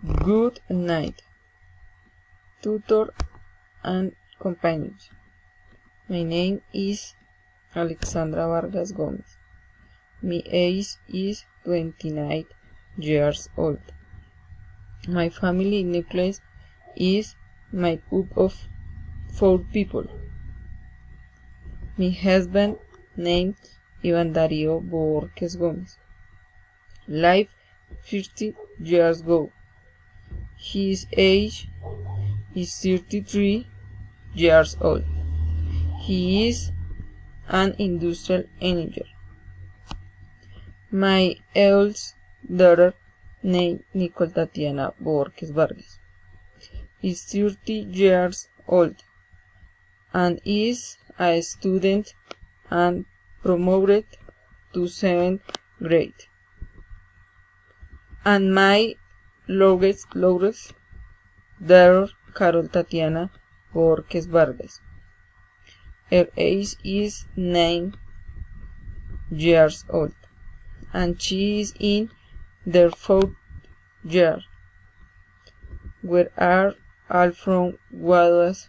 Good night, tutor and companions. My name is Alexandra Vargas Gomez. My age is 29 years old. My family nucleus is made up of 4 people. My husband named Ivan Dario Borges Gomez. Life 50 years ago. His age is 33 years old. He is an industrial engineer. My eldest daughter, named Nicole Tatiana Borges Vargas, is 30 years old and is a student and promoted to 7th grade. And my longest daughter, Carol Tatiana Borges Vargas. Her age is 9 years old, and she is in their 4th year. We are all from Guaduas,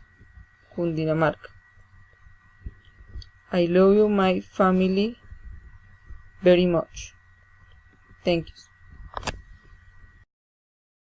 Cundinamarca. I love you, my family, very much. Thank you.